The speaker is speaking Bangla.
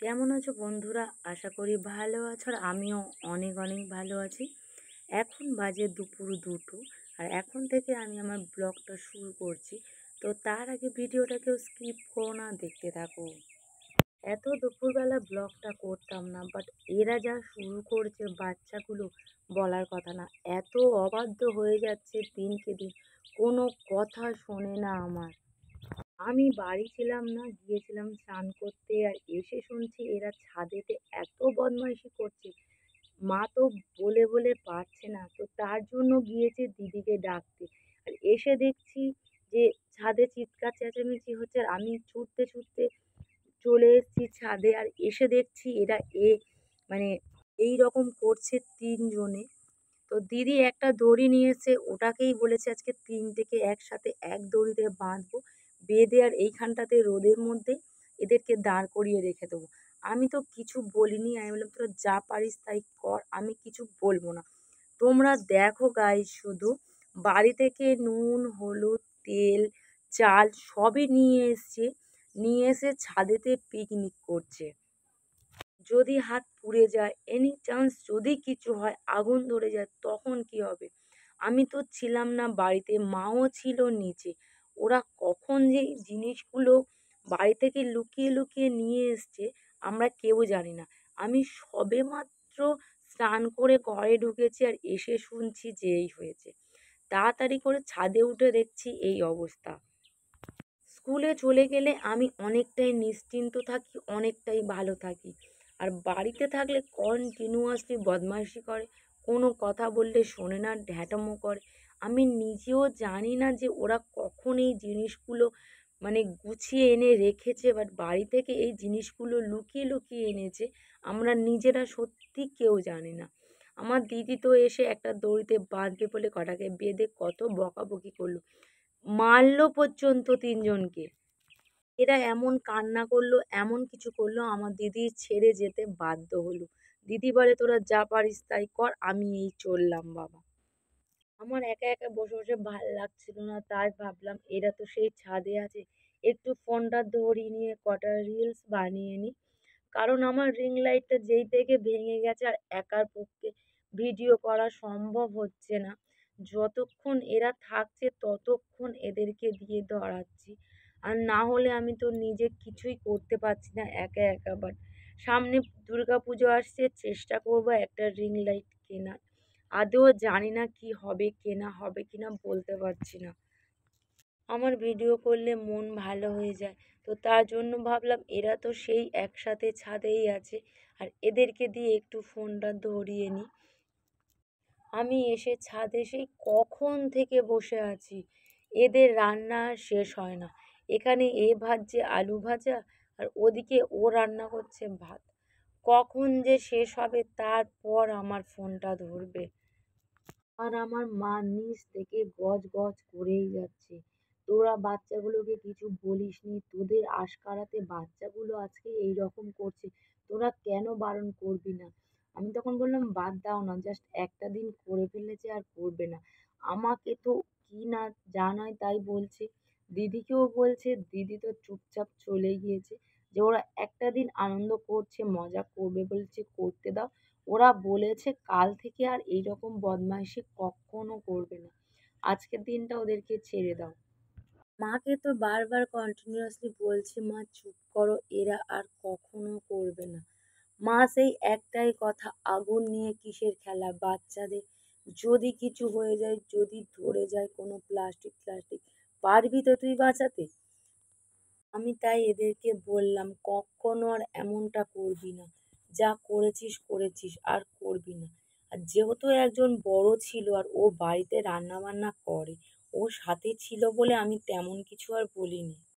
কেমন আছো বন্ধুরা? আশা করি ভালো আছো আর আমিও অনেক অনেক ভালো আছি। এখন বাজে দুপুর 2টো আর এখন থেকে আমি আমার ব্লগটা শুরু করছি। তো তার আগে ভিডিওটা কেউ স্কিপ করো না, দেখতে থাকো। এত দুপুরবেলা ব্লগটা করতাম না, বাট এরা যা শুরু করছে বাচ্চাগুলো, বলার কথা না। এত অবাধ্য হয়ে যাচ্ছে দিনকে দিন, কোনো কথা শোনে না আমার। আমি বাড়ি ছিলাম না, গিয়েছিলাম স্নান করতে, আর এসে শুনছি এরা ছাদেতে এত বদমাইশি করছে। মা তো বলে বলে পারছে না, তো তার জন্য গিয়েছে দিদিকে ডাকতে। আর এসে দেখছি যে ছাদে চিৎকার চেঁচামেচি হচ্ছে, আর আমি ছুটতে ছুটতে চলে এসেছি ছাদে। আর এসে দেখছি এরা মানে এই রকম করছে তিনজনে। তো দিদি একটা দড়ি নিয়ে এসে ওটাকেই বলেছে আজকে তিনটেকে একসাথে এক দড়িতে বাঁধবো, বেঁধে আর এইখানটাতে রোদের মধ্যে এদেরকে দাঁড় করিয়ে রেখে দেবো। আমি তো কিছু বলিনি, আমি বললাম তোরা যা পারিস তাই কর, আমি কিছু বলবো না। তোমরা দেখো গাইস, শুধু বাড়ি থেকে নুন হলুদ তেল চাল সবই নিয়ে এসছে, নিয়ে এসে ছাদেতে পিকনিক করছে। যদি হাত পুড়ে যায়, এনি চান্স যদি কিছু হয়, আগুন ধরে যায়, তখন কি হবে? আমি তো ছিলাম না বাড়িতে, মাও ছিল নিচে। ওরা কখন যে এই জিনিসগুলো বাড়ি থেকে লুকিয়ে লুকিয়ে নিয়ে এসছে আমরা কেউ জানি না। আমি সবেমাত্র স্নান করে ঘরে ঢুকেছি আর এসে শুনছি যে এই হয়েছে। তাড়াতাড়ি করে ছাদে উঠে দেখছি এই অবস্থা। স্কুলে চলে গেলে আমি অনেকটাই নিশ্চিন্ত থাকি, অনেকটাই ভালো থাকি। আর বাড়িতে থাকলে কন্টিনিউয়াসলি বদমাইশি করে, কোনো কথা বললে শোনে না, ঢ্যাঁটামো করে। আমি নিজেও জানি না যে ওরা কখন এই জিনিসগুলো গুছিয়ে এনে রেখেছে, বাট বাড়ি থেকে এই জিনিসগুলো লুকিয়ে লুকিয়ে এনেছে। আমরা নিজেরা সত্যি কেউ জানি না। আমার দিদি তো এসে একটা দড়িতে বাঁধবে বলে কটাকে বেঁধে কত বকাবকি করলো, মারলো পর্যন্ত তিনজনকে। এরা এমন কান্না করলো, এমন কিছু করলো, আমার দিদি ছেড়ে যেতে বাধ্য হলো। দিদি বলে তোরা যা পারিস তাই কর, আমি এই চললাম বাবা। আমার একা একা বসে বসে ভাল লাগছিল না, তাই ভাবলাম এরা তো সেই ছাদে আছে, একটু ফোনটা ধরিয়ে নিয়ে কটা রিলস বানিয়ে নিই। কারণ আমার রিং লাইটটা যেই থেকে ভেঙে গেছে, আর একার পক্ষে ভিডিও করা সম্ভব হচ্ছে না। যতক্ষণ এরা থাকছে ততক্ষণ এদেরকে দিয়ে ধরাচ্ছি, আর না হলে আমি তো নিজে কিছুই করতে পারছি না একা একা। বাট সামনে দুর্গাপুজো আসছে, চেষ্টা করব একটা রিং লাইট কেনার। আদৌ জানি না কি হবে, কেনা হবে কিনা বলতে পারছি না। আমার ভিডিও করলে মন ভালো হয়ে যায়, তো তার জন্য ভাবলাম এরা তো সেই একসাথে ছাদেই আছে, আর এদেরকে দিয়ে একটু ফোনটা ধরিয়ে নিই। আমি এসে ছাদে সেই কখন থেকে বসে আছি, এদের রান্না আর শেষ হয় না। এখানে এ ভাজছে আলু ভাজা, আর ওদিকে ও রান্না করছে ভাত। কখন যে শেষ হবে তারপর আমার ফোনটা ধরবে। আর আমার মা নিচ থেকে গজ গজ করেই যাচ্ছে, তোরা বাচ্চাগুলোকে কিছু বলিসনি, তোদের আশকারাতে বাচ্চাগুলো আজকে এই রকম করছে, তোরা কেন বারণ করবি না? আমি তখন বললাম বাদ দাও না, জাস্ট একটা দিন করে ফেলেছে আর করবে না। আমাকে তো কি না জানায় তাই বলছে, দিদিকেও বলছে, দিদি তো চুপচাপ চলে গিয়েছে, যে ওরা একটা দিন আনন্দ করছে মজা করবে বলছে করতে দাও। ওরা বলেছে কাল থেকে আর এইরকম বদমাইশি কখনো করবে না, আজকের দিনটা ওদেরকে ছেড়ে দাও। মাকে তো বারবার কন্টিনিউয়াসলি বলছি মা চুপ করো, এরা আর কখনো করবে না। মা সেই একটাই কথা, আগুন নিয়ে কিসের খেলা বাচ্চাদের, যদি কিছু হয়ে যায়, যদি ধরে যায় কোনো প্লাস্টিক প্লাস্টিক, পারবি তো তুই বাঁচাতে? আমি তাই এদেরকে বললাম কখনো আর এমনটা করবি না, যা করেছিস করেছিস আর করবি না। আর যেহেতু একজন বড় ছিল আর ও বাড়িতে রান্না বান্না করে, ও সাথে ছিল বলে আমি তেমন কিছু আর বলিনি।